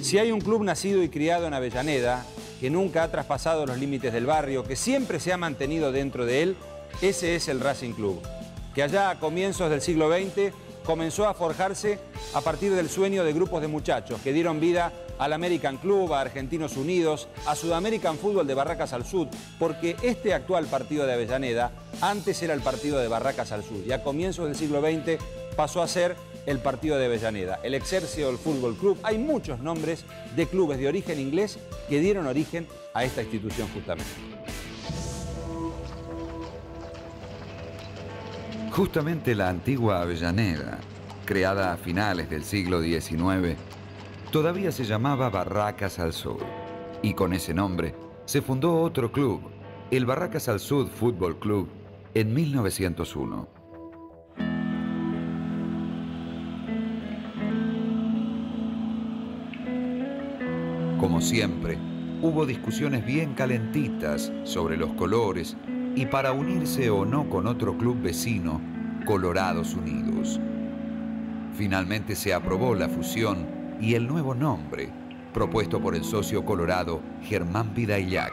Si hay un club nacido y criado en Avellaneda, que nunca ha traspasado los límites del barrio, que siempre se ha mantenido dentro de él, ese es el Racing Club, que allá a comienzos del siglo XX comenzó a forjarse a partir del sueño de grupos de muchachos que dieron vida al American Club, a Argentinos Unidos, a Sudamerican Fútbol de Barracas al Sud, porque este actual partido de Avellaneda antes era el partido de Barracas al Sud y a comienzos del siglo XX pasó a ser el partido de Avellaneda, el Excelsior Fútbol Club. Hay muchos nombres de clubes de origen inglés que dieron origen a esta institución justamente. Justamente la antigua Avellaneda, creada a finales del siglo XIX, todavía se llamaba Barracas al Sud, y con ese nombre se fundó otro club, el Barracas al Sud Fútbol Club, en 1901. Como siempre, hubo discusiones bien calentitas sobre los colores y para unirse o no con otro club vecino, Colorados Unidos. Finalmente se aprobó la fusión y el nuevo nombre, propuesto por el socio colorado Germán Vidaillac.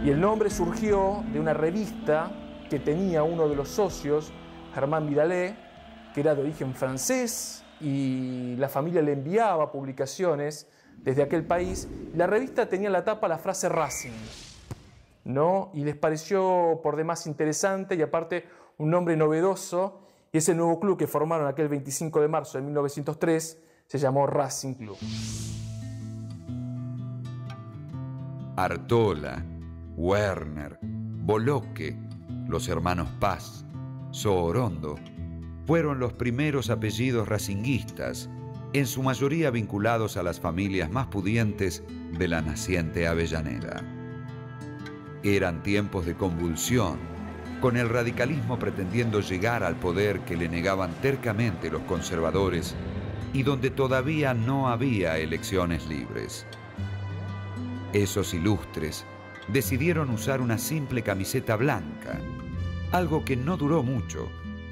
Y el nombre surgió de una revista que tenía uno de los socios, Germán Vidaillac, que era de origen francés, y la familia le enviaba publicaciones desde aquel país. La revista tenía en la tapa la frase Racing, ¿no? Y les pareció por demás interesante y aparte un nombre novedoso, y ese nuevo club que formaron aquel 25 de marzo de 1903 se llamó Racing Club. Artola, Werner, Boloque, los hermanos Paz, Soorondo, fueron los primeros apellidos racinguistas, en su mayoría vinculados a las familias más pudientes de la naciente Avellaneda. Eran tiempos de convulsión, con el radicalismo pretendiendo llegar al poder que le negaban tercamente los conservadores y donde todavía no había elecciones libres. Esos ilustres decidieron usar una simple camiseta blanca, algo que no duró mucho,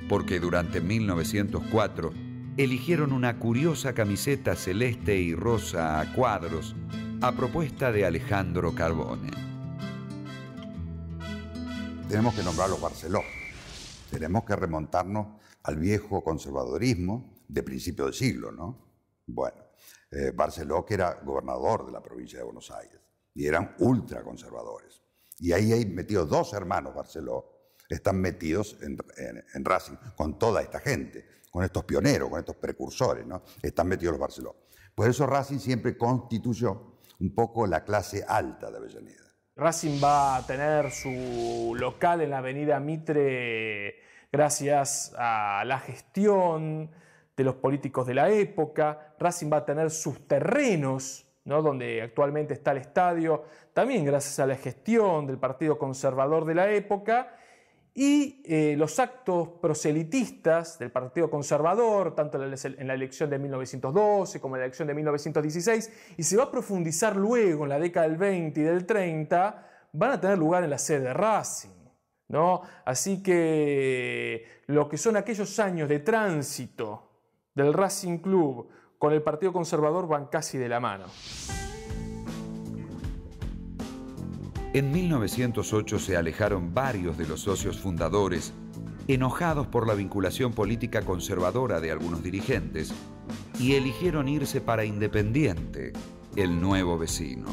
porque durante 1904 eligieron una curiosa camiseta celeste y rosa a cuadros a propuesta de Alejandro Carbone. Tenemos que nombrar los Barceló. Tenemos que remontarnos al viejo conservadorismo de principio del siglo, ¿no? Bueno, Barceló, que era gobernador de la provincia de Buenos Aires, y eran ultraconservadores. Y ahí hay metidos dos hermanos Barceló, están metidos en Racing, con toda esta gente, con estos pioneros, con estos precursores, ¿no? Están metidos los Barceló. Por eso Racing siempre constituyó un poco la clase alta de Avellaneda. Racing va a tener su local en la avenida Mitre gracias a la gestión de los políticos de la época. Racing va a tener sus terrenos, ¿no?, donde actualmente está el estadio, también gracias a la gestión del Partido Conservador de la época. Y los actos proselitistas del Partido Conservador, tanto en la elección de 1912 como en la elección de 1916, y se va a profundizar luego en la década del 20 y del 30, van a tener lugar en la sede de Racing, ¿no? Así que lo que son aquellos años de tránsito del Racing Club con el Partido Conservador van casi de la mano. En 1908 se alejaron varios de los socios fundadores, enojados por la vinculación política conservadora de algunos dirigentes, y eligieron irse para Independiente, el nuevo vecino.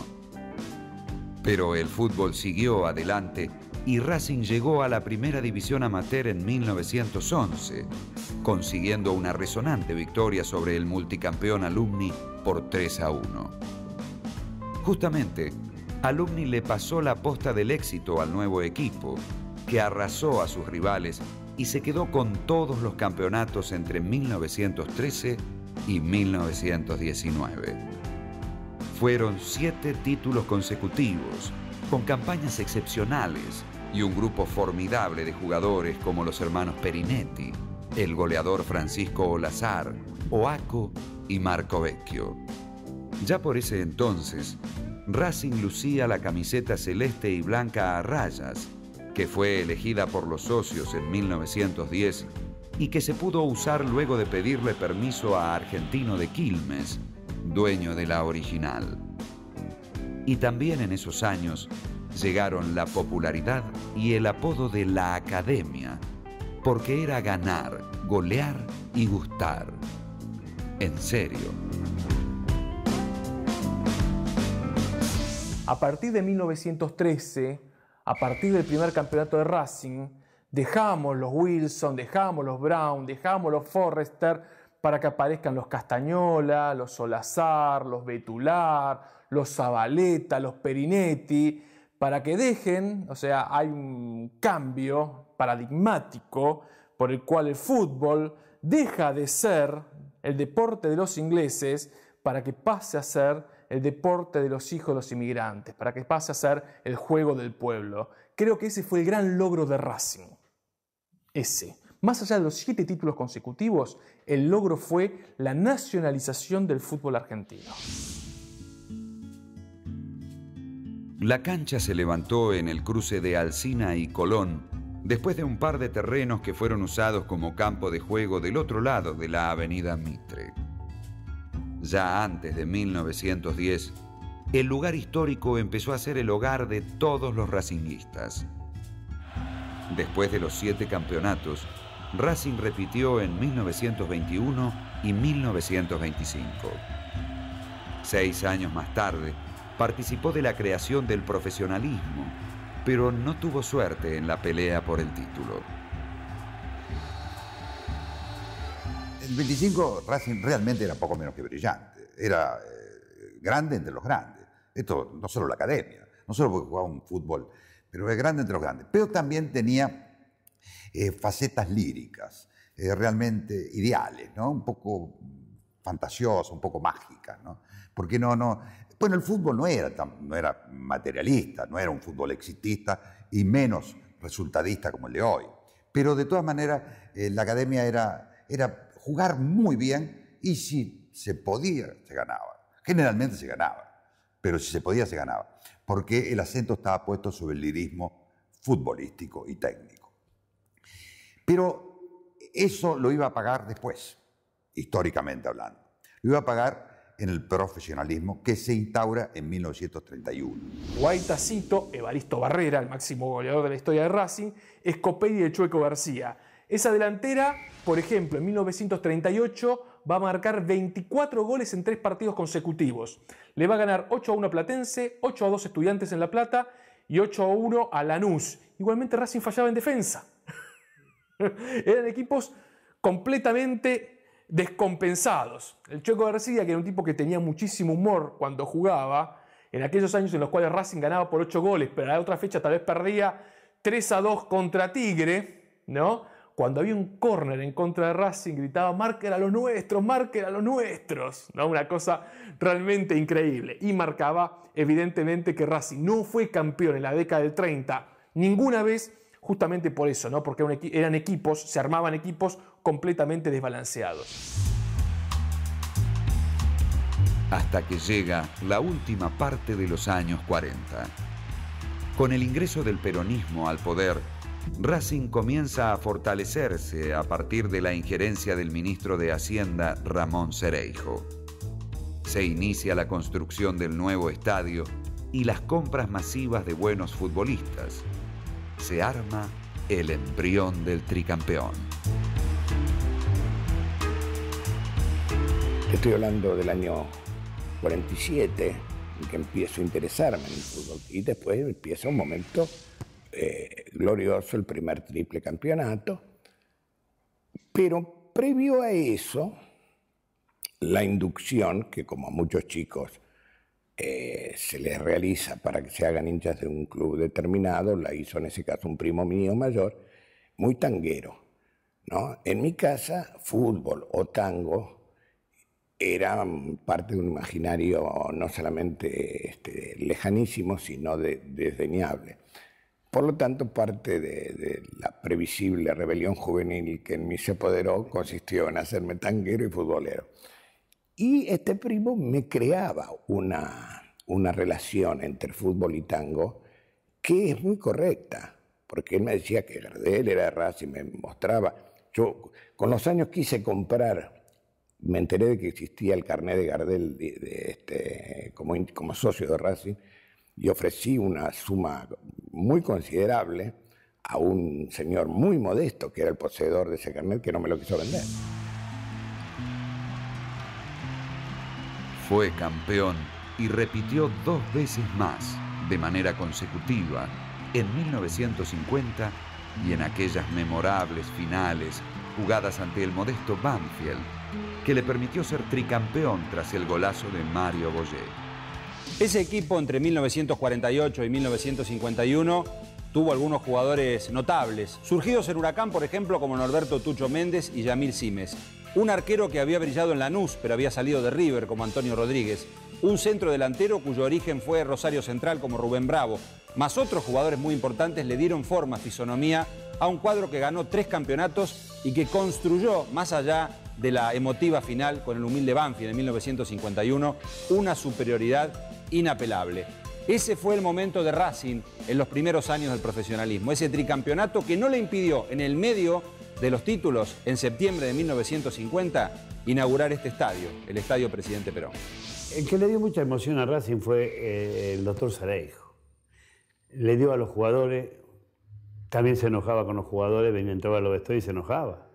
Pero el fútbol siguió adelante y Racing llegó a la primera división amateur en 1911, consiguiendo una resonante victoria sobre el multicampeón Alumni por 3-1. Justamente, Alumni le pasó la posta del éxito al nuevo equipo, que arrasó a sus rivales y se quedó con todos los campeonatos entre 1913 y 1919. Fueron 7 títulos consecutivos, con campañas excepcionales y un grupo formidable de jugadores como los hermanos Perinetti, el goleador Francisco Olazar, Oaco y Marco Vecchio. Ya por ese entonces, Racing lucía la camiseta celeste y blanca a rayas, que fue elegida por los socios en 1910 y que se pudo usar luego de pedirle permiso a Argentino de Quilmes, dueño de la original. Y también en esos años llegaron la popularidad y el apodo de la Academia, porque era ganar, golear y gustar. En serio. A partir de 1913, a partir del primer campeonato de Racing, dejamos los Wilson, dejamos los Brown, dejamos los Forrester para que aparezcan los Castañola, los Solazar, los Betular, los Zabaleta, los Perinetti, para que dejen, o sea, hay un cambio paradigmático por el cual el fútbol deja de ser el deporte de los ingleses para que pase a ser el deporte de los hijos de los inmigrantes, para que pase a ser el juego del pueblo. Creo que ese fue el gran logro de Racing. Ese. Más allá de los 7 títulos consecutivos, el logro fue la nacionalización del fútbol argentino. La cancha se levantó en el cruce de Alsina y Colón, después de un par de terrenos que fueron usados como campo de juego del otro lado de la avenida Mitre. Ya antes de 1910, el lugar histórico empezó a ser el hogar de todos los racinguistas. Después de los 7 campeonatos, Racing repitió en 1921 y 1925. 6 años más tarde, participó de la creación del profesionalismo, pero no tuvo suerte en la pelea por el título. El 25 Racing realmente era poco menos que brillante. Era grande entre los grandes. Esto no solo la Academia, no solo porque jugaba un fútbol, pero es grande entre los grandes. Pero también tenía facetas líricas, realmente ideales, ¿no? Un poco fantasiosas, un poco mágicas, ¿no? Porque bueno, el fútbol no era materialista, no era un fútbol exitista y menos resultadista como el de hoy. Pero de todas maneras, la Academia era jugar muy bien y si se podía, se ganaba. Generalmente se ganaba, pero si se podía, se ganaba. Porque el acento estaba puesto sobre el lirismo futbolístico y técnico. Pero eso lo iba a pagar después, históricamente hablando. Lo iba a pagar en el profesionalismo que se instaura en 1931. Guaitacito, Evaristo Barrera, el máximo goleador de la historia de Racing, Scopelli y el Chueco García. Esa delantera, por ejemplo, en 1938 va a marcar 24 goles en 3 partidos consecutivos. Le va a ganar 8-1 a Platense, 8-2 Estudiantes en La Plata y 8-1 a Lanús. Igualmente Racing fallaba en defensa. Eran equipos completamente descompensados. El Chueco García, que era un tipo que tenía muchísimo humor cuando jugaba, en aquellos años en los cuales Racing ganaba por 8 goles, pero a la otra fecha tal vez perdía 3-2 contra Tigre, ¿no? Cuando había un córner en contra de Racing, gritaba: marquen a los nuestros, marquen a los nuestros, ¿no? Una cosa realmente increíble. Y marcaba, evidentemente, que Racing no fue campeón en la década del 30 ninguna vez, justamente por eso, ¿no? Porque eran equipos, se armaban equipos completamente desbalanceados. Hasta que llega la última parte de los años 40. Con el ingreso del peronismo al poder, Racing comienza a fortalecerse a partir de la injerencia del ministro de Hacienda, Ramón Cereijo. Se inicia la construcción del nuevo estadio y las compras masivas de buenos futbolistas. Se arma el embrión del tricampeón. Estoy hablando del año 47, en que empiezo a interesarme en el fútbol. Y después empieza un momento glorioso, el primer triple campeonato. Pero previo a eso, la inducción, que como a muchos chicos se les realiza para que se hagan hinchas de un club determinado, la hizo en ese caso un primo mío mayor, muy tanguero, ¿no? En mi casa, fútbol o tango era parte de un imaginario no solamente lejanísimo, sino desdeñable. Por lo tanto, parte de la previsible rebelión juvenil que en mí se apoderó consistió en hacerme tanguero y futbolero. Y este primo me creaba una relación entre fútbol y tango que es muy correcta, porque él me decía que Gardel era de Racing, me mostraba. Yo con los años quise comprar, me enteré de que existía el carnet de Gardel como socio de Racing, y ofrecí una suma muy considerable a un señor muy modesto, que era el poseedor de ese carnet, que no me lo quiso vender. Fue campeón y repitió 2 veces más, de manera consecutiva, en 1950 y en aquellas memorables finales jugadas ante el modesto Banfield, que le permitió ser tricampeón tras el golazo de Mario Boyé. Ese equipo entre 1948 y 1951 tuvo algunos jugadores notables, surgidos en Huracán, por ejemplo, como Norberto Tucho Méndez y Yamil Simes. Un arquero que había brillado en Lanús, pero había salido de River, como Antonio Rodríguez. Un centro delantero cuyo origen fue Rosario Central, como Rubén Bravo. Más otros jugadores muy importantes le dieron forma, fisonomía, a un cuadro que ganó 3 campeonatos y que construyó, más allá de la emotiva final con el humilde Banfield en 1951, una superioridad inapelable. Ese fue el momento de Racing en los primeros años del profesionalismo. Ese tricampeonato que no le impidió, en el medio de los títulos, en septiembre de 1950, inaugurar este estadio, el Estadio Presidente Perón. El que le dio mucha emoción a Racing fue el doctor Sareijo. Le dio a los jugadores, también se enojaba con los jugadores, venía, entraba a los vestuarios y se enojaba.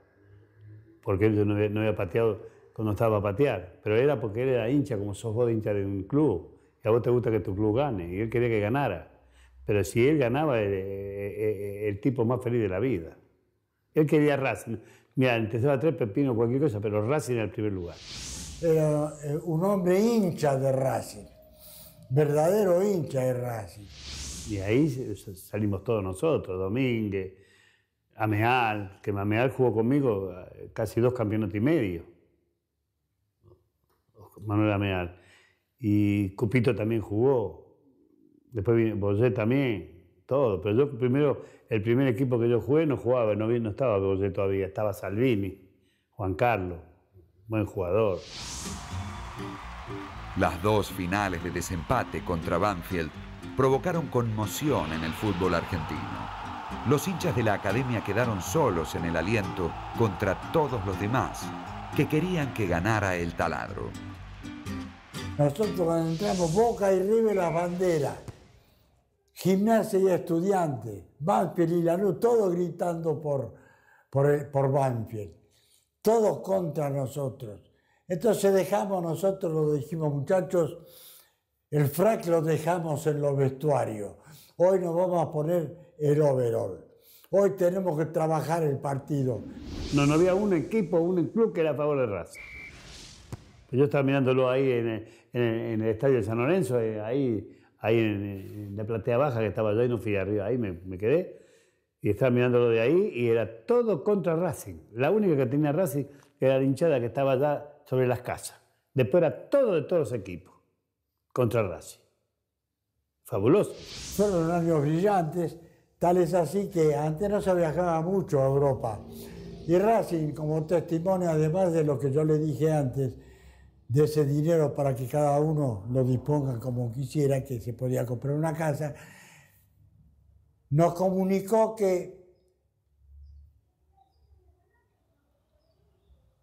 Porque él no había pateado cuando estaba a patear. Pero era porque él era hincha, como sos vos de hincha de un club. Y a vos te gusta que tu club gane. Y él quería que ganara. Pero si él ganaba, el tipo más feliz de la vida. Él quería Racing. Mira, empezaba a traer pepino o cualquier cosa, pero Racing era el primer lugar. Era un hombre hincha de Racing. Verdadero hincha de Racing. Y ahí salimos todos nosotros, Domínguez, Ameal, que Ameal jugó conmigo casi 2 campeonatos y medio. Manuel Ameal. Y Cupito también jugó. Después vino Boyé también, todo. Pero yo primero, el primer equipo que yo jugué no jugaba, no estaba Boyé todavía, estaba Salvini, Juan Carlos, buen jugador. Las 2 finales de desempate contra Banfield provocaron conmoción en el fútbol argentino. Los hinchas de la academia quedaron solos en el aliento contra todos los demás, que querían que ganara el taladro. Nosotros cuando entramos, Boca y River las banderas, Gimnasia y Estudiantes, Banfield y Lanús, todos gritando por Banfield, todos contra nosotros. Entonces nosotros lo dijimos, muchachos, el frac lo dejamos en los vestuarios. Hoy nos vamos a poner el overall. Hoy tenemos que trabajar el partido. No había un equipo, un club que era a favor de Racing. Yo estaba mirándolo ahí en el estadio de San Lorenzo, ahí en la platea baja que estaba yo y no fui arriba, ahí me quedé. Y estaba mirándolo de ahí y era todo contra Racing. La única que tenía Racing era la hinchada que estaba allá sobre las casas. Después era todo de todos los equipos contra Racing. Fabuloso. Fueron años brillantes, tal es así que antes no se viajaba mucho a Europa. Y Racing, como testimonio, además de lo que yo le dije antes, de ese dinero para que cada uno lo disponga como quisiera, que se podía comprar una casa, nos comunicó que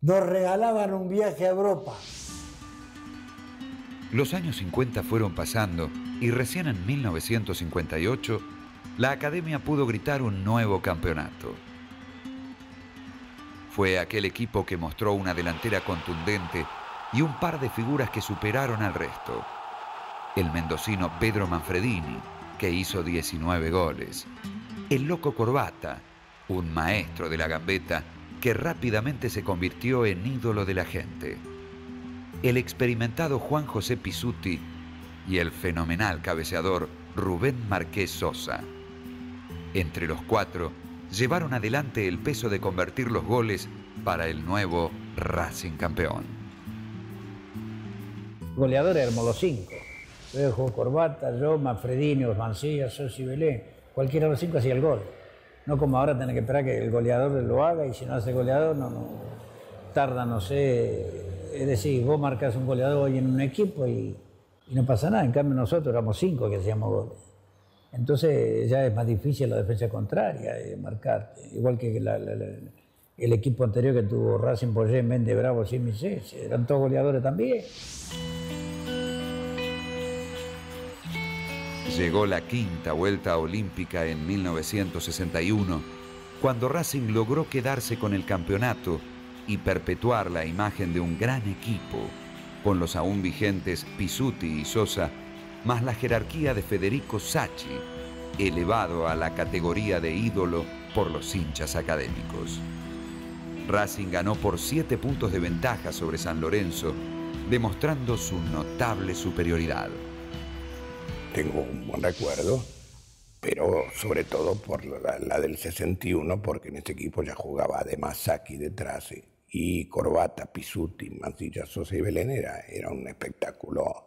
nos regalaban un viaje a Europa. Los años 50 fueron pasando y recién en 1958 la academia pudo gritar un nuevo campeonato. Fue aquel equipo que mostró una delantera contundente y un par de figuras que superaron al resto. El mendocino Pedro Manfredini, que hizo 19 goles. El Loco Corbata, un maestro de la gambeta que rápidamente se convirtió en ídolo de la gente. El experimentado Juan José Pizzuti y el fenomenal cabeceador Rubén Marqués Sosa. Entre los 4, llevaron adelante el peso de convertir los goles para el nuevo Racing campeón. Goleadores éramos los 5. Luego jugó Corbata, yo, Manfredini, Mancilla, Sosi, Belén. Cualquiera de los 5 hacía el gol. No como ahora tener que esperar que el goleador lo haga y si no hace goleador no tarda, no sé. Es decir, vos marcás un goleador hoy en un equipo y no pasa nada. En cambio nosotros éramos 5 que hacíamos goles. Entonces ya es más difícil la defensa contraria marcarte. Igual que el equipo anterior que tuvo Racing, Poyet, Méndez, Bravo, Simi, Cese, eran todos goleadores también. Llegó la quinta vuelta olímpica en 1961, cuando Racing logró quedarse con el campeonato y perpetuar la imagen de un gran equipo, con los aún vigentes Pizzuti y Sosa, más la jerarquía de Federico Sacchi, elevado a la categoría de ídolo por los hinchas académicos. Racing ganó por 7 puntos de ventaja sobre San Lorenzo, demostrando su notable superioridad. Tengo un buen recuerdo, pero sobre todo por la del 61, porque en ese equipo ya jugaba además Sacchi detrás, y Corbata, Pizzuti, Mancilla, Sosa y Belén. Era un espectáculo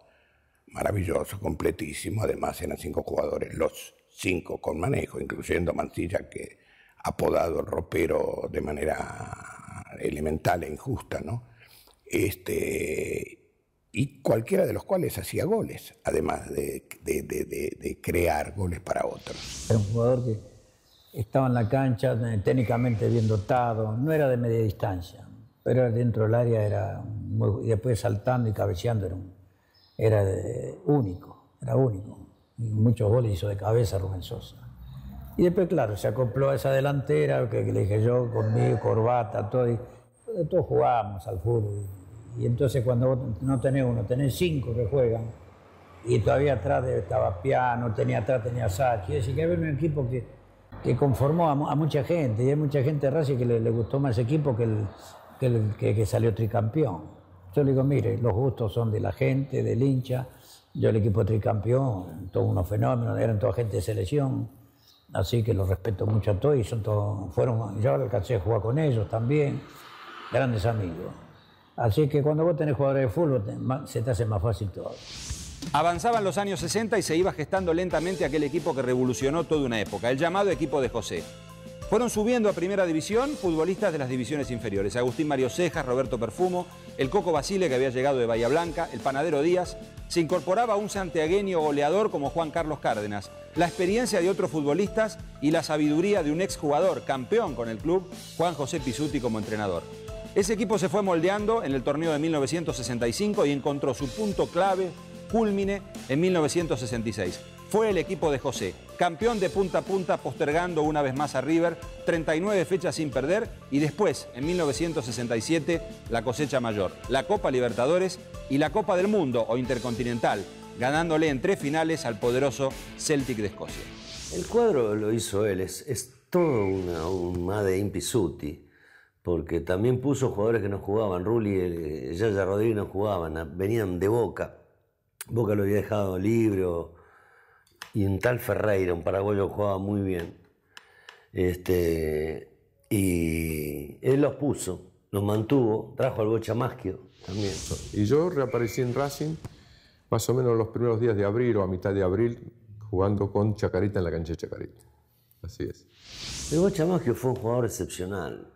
maravilloso, completísimo. Además eran 5 jugadores, los 5 con manejo, incluyendo Mancilla, que apodado el ropero de manera elemental e injusta, ¿no? Y cualquiera de los cuales hacía goles, además de crear goles para otros. Era un jugador que estaba en la cancha técnicamente bien dotado, no era de media distancia, pero dentro del área y después saltando y cabeceando era único. Y muchos goles hizo de cabeza Rubén Sosa. Y después, claro, se acopló a esa delantera que le dije yo, conmigo, Corbata, todos jugábamos al fútbol. Y entonces cuando vos no tenés uno, tenés 5 que juegan, y todavía atrás estaba Piano, atrás tenía Sacchi. Es decir, que había un equipo que conformó a mucha gente, y hay mucha gente de Racing que le gustó más ese equipo que salió tricampeón. Yo le digo, mire, los gustos son de la gente, del hincha. Yo el equipo tricampeón, todos unos fenómenos, eran toda gente de selección, así que los respeto mucho a todos, y yo alcancé a jugar con ellos también, grandes amigos. Así que cuando vos tenés jugadores de fútbol, se te hace más fácil todo. Avanzaban los años 60 y se iba gestando lentamente aquel equipo que revolucionó toda una época, el llamado equipo de José. Fueron subiendo a primera división futbolistas de las divisiones inferiores. Agustín Mario Cejas, Roberto Perfumo, el Coco Basile, que había llegado de Bahía Blanca, el Panadero Díaz. Se incorporaba un santiagueño goleador como Juan Carlos Cárdenas, la experiencia de otros futbolistas y la sabiduría de un exjugador, campeón con el club, Juan José Pizzuti como entrenador. Ese equipo se fue moldeando en el torneo de 1965 y encontró su punto clave, cúlmine, en 1966. Fue el equipo de José, campeón de punta a punta, postergando una vez más a River, 39 fechas sin perder, y después, en 1967, la cosecha mayor, la Copa Libertadores y la Copa del Mundo o Intercontinental, ganándole en 3 finales al poderoso Celtic de Escocia. El cuadro lo hizo él, es todo un Made in Pizzuti, porque también puso jugadores que no jugaban. Rulli, Yaya Rodríguez no jugaban, venían de Boca. Boca lo había dejado libre, y un tal Ferreira, un paraguayo, jugaba muy bien. Y él los puso, los mantuvo, trajo al Bocha Maschio también. Y yo reaparecí en Racing más o menos los primeros días de abril o a mitad de abril, jugando con Chacarita en la cancha de Chacarita. Así es. El Bocha Maschio fue un jugador excepcional.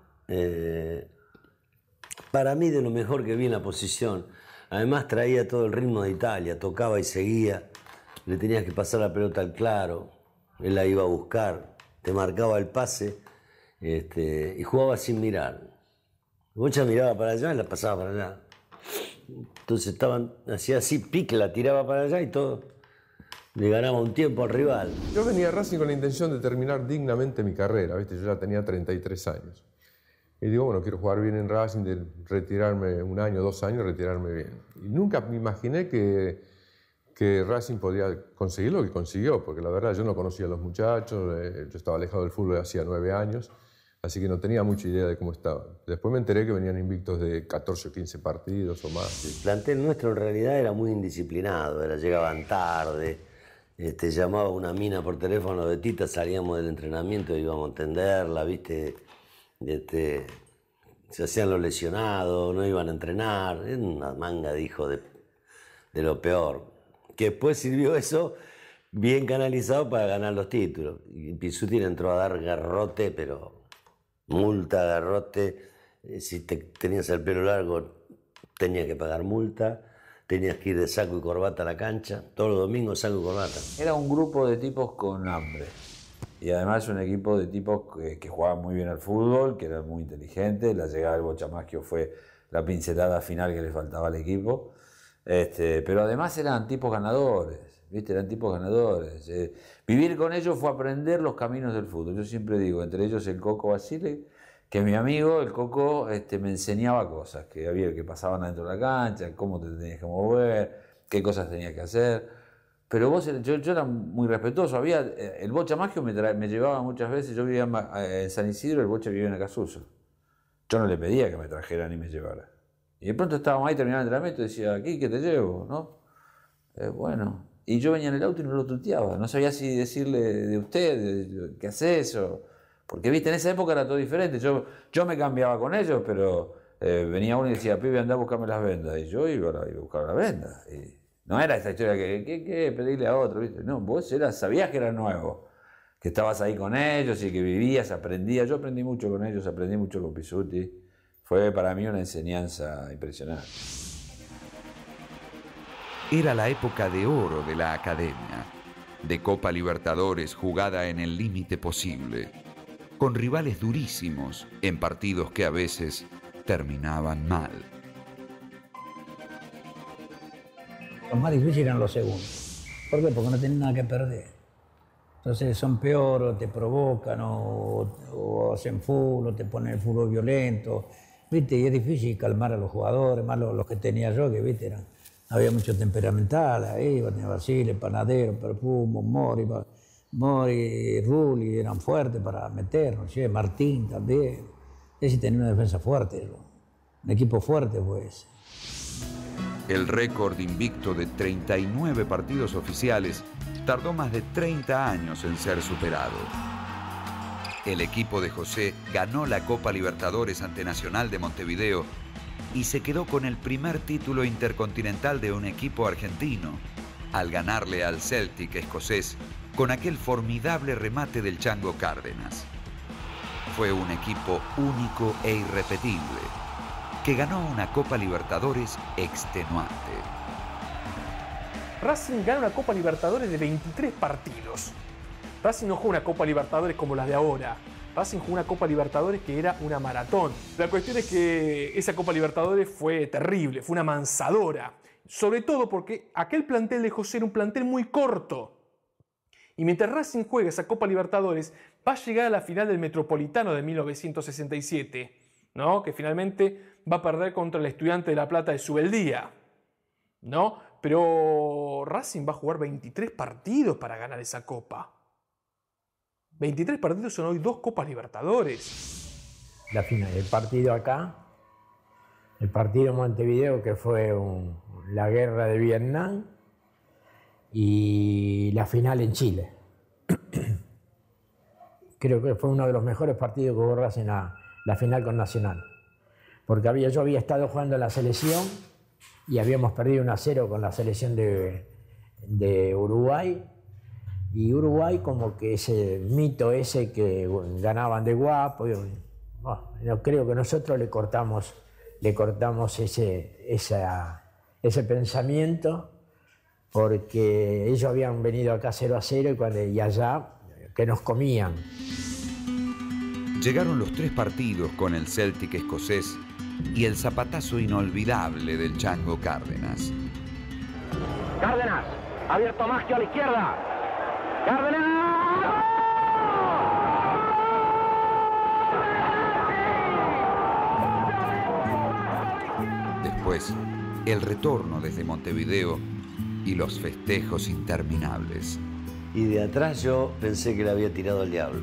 Para mí, de lo mejor que vi en la posición. Además traía todo el ritmo de Italia, tocaba y seguía, le tenías que pasar la pelota al claro, él la iba a buscar, te marcaba el pase, y jugaba sin mirar. Bocha miraba para allá y la pasaba para allá. Entonces hacía así, pique, la tiraba para allá y todo, le ganaba un tiempo al rival. Yo venía a Racing con la intención de terminar dignamente mi carrera, ¿viste? Yo ya tenía 33 años. Y digo, bueno, quiero jugar bien en Racing, de retirarme 1 año, 2 años, retirarme bien. Y nunca me imaginé que Racing podía conseguir lo que consiguió, porque la verdad yo no conocía a los muchachos, yo estaba alejado del fútbol hacía 9 años, así que no tenía mucha idea de cómo estaban. Después me enteré que venían invictos de 14 o 15 partidos o más. El plantel nuestro en realidad era muy indisciplinado, llegaban tarde, llamaba una mina por teléfono de Tita, salíamos del entrenamiento y íbamos a atenderla, ¿viste? Se hacían los lesionados, no iban a entrenar, era una manga de hijo de lo peor. Que después sirvió eso bien canalizado para ganar los títulos. Y Pizzuti entró a dar garrote, pero multa, garrote. Si tenías el pelo largo, tenías que pagar multa. tenías que ir de saco y corbata a la cancha, todos los domingos saco y corbata. Era un grupo de tipos con hambre. Y además un equipo de tipos que jugaban muy bien al fútbol, que eran muy inteligentes. La llegada del Bocha Maggio fue la pincelada final que le faltaba al equipo. Pero además eran tipos ganadores, ¿viste? Eran tipos ganadores. Vivir con ellos fue aprender los caminos del fútbol. Yo siempre digo, entre ellos el Coco Basile, que es mi amigo. El Coco me enseñaba cosas que pasaban adentro de la cancha, cómo te tenías que mover, qué cosas tenías que hacer. Pero yo era muy respetuoso. El Bocha Maggio me llevaba muchas veces. Yo vivía en San Isidro, el Bocha vivía en Acasuso. Yo no le pedía que me trajera ni me llevara. Y de pronto estábamos ahí terminando el entrenamiento y decía, aquí que te llevo, ¿no? Bueno, y yo venía en el auto y no lo tuteaba. No sabía si decirle de usted, ¿qué haces? Porque, viste, en esa época era todo diferente. Yo me cambiaba con ellos, pero venía uno y decía, pibe, andá a buscarme las vendas. Y yo iba a buscar las vendas. Y no era esta historia que pedirle a otro, ¿viste? No, vos sabías que era nuevo, que estabas ahí con ellos y que vivías, aprendías. Yo aprendí mucho con ellos, aprendí mucho con Pizzuti. Fue para mí una enseñanza impresionante. Era la época de oro de la academia, de Copa Libertadores jugada en el límite posible, con rivales durísimos en partidos que a veces terminaban mal. Los más difíciles eran los segundos. ¿Por qué? Porque no tienen nada que perder. Entonces son peor, o te provocan, o hacen fútbol, o te ponen el fútbol violento. ¿Viste? Y es difícil calmar a los jugadores, más los que tenía yo, que ¿viste? Había mucho temperamental ahí, Basile, Panadero, Perfumo, Mori, Rulli, eran fuertes para meternos, ¿sí? Martín también. Ese tenía una defensa fuerte, un equipo fuerte pues. El récord invicto de 39 partidos oficiales tardó más de 30 años en ser superado. El equipo de José ganó la Copa Libertadores ante Nacional de Montevideo y se quedó con el primer título intercontinental de un equipo argentino, al ganarle al Celtic escocés con aquel formidable remate del Chango Cárdenas. Fue un equipo único e irrepetible, que ganó una Copa Libertadores extenuante. Racing gana una Copa Libertadores de 23 partidos. Racing no juega una Copa Libertadores como las de ahora. Racing jugó una Copa Libertadores que era una maratón. La cuestión es que esa Copa Libertadores fue terrible, fue una mansadora. Sobre todo porque aquel plantel de José era un plantel muy corto. Y mientras Racing juega esa Copa Libertadores, va a llegar a la final del Metropolitano de 1967, ¿no? Que finalmente va a perder contra el Estudiante de La Plata de Subeldía, ¿no? Pero Racing va a jugar 23 partidos para ganar esa Copa. 23 partidos son hoy 2 Copas Libertadores. La final, el partido acá, el partido en Montevideo, que fue la guerra de Vietnam, y la final en Chile. Creo que fue uno de los mejores partidos que hubo Racing, la final con Nacional. Porque yo había estado jugando en la selección y habíamos perdido 1-0 con la selección de Uruguay. Y Uruguay, como que ese mito ese que ganaban de guapo, yo creo que nosotros le cortamos ese pensamiento, porque ellos habían venido acá 0-0 y allá que nos comían. Llegaron los 3 partidos con el Celtic escocés y el zapatazo inolvidable del Chango Cárdenas. Cárdenas, abierto Maggio a la izquierda. ¡Cárdenas! Después, el retorno desde Montevideo y los festejos interminables. Y de atrás yo pensé que le había tirado al diablo.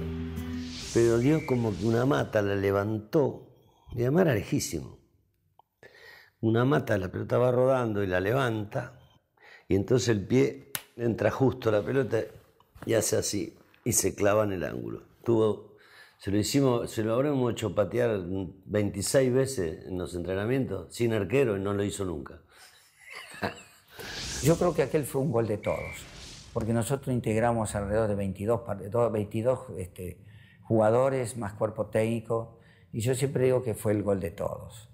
Pero Dios como que una mata la levantó. Y además era lejísimo. Una mata, la pelota va rodando y la levanta. Y entonces el pie entra justo a la pelota y hace así. Y se clava en el ángulo. Se lo habremos hecho patear 26 veces en los entrenamientos sin arquero y no lo hizo nunca. Yo creo que aquel fue un gol de todos, porque nosotros integramos alrededor de 22 jugadores más cuerpo técnico, y yo siempre digo que fue el gol de todos.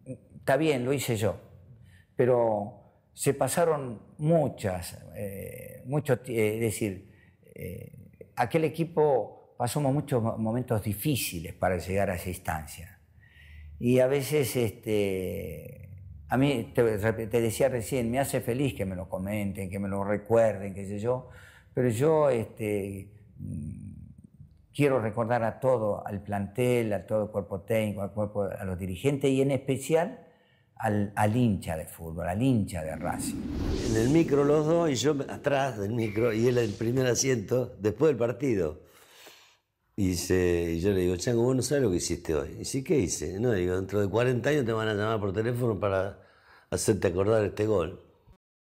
Está bien, lo hice yo, pero se pasaron aquel equipo pasó muchos momentos difíciles para llegar a esa instancia. Y a veces, a mí, te decía recién, me hace feliz que me lo comenten, que me lo recuerden, qué sé yo, pero yo quiero recordar a todo, al plantel, a todo el cuerpo técnico, a los dirigentes y en especial al hincha de fútbol, al hincha de Racing. En el micro los dos y yo atrás del micro y él en el primer asiento después del partido. Y yo le digo, Chango, vos no sabes lo que hiciste hoy. Y dice, ¿qué hice? No, digo, dentro de 40 años te van a llamar por teléfono para hacerte acordar este gol.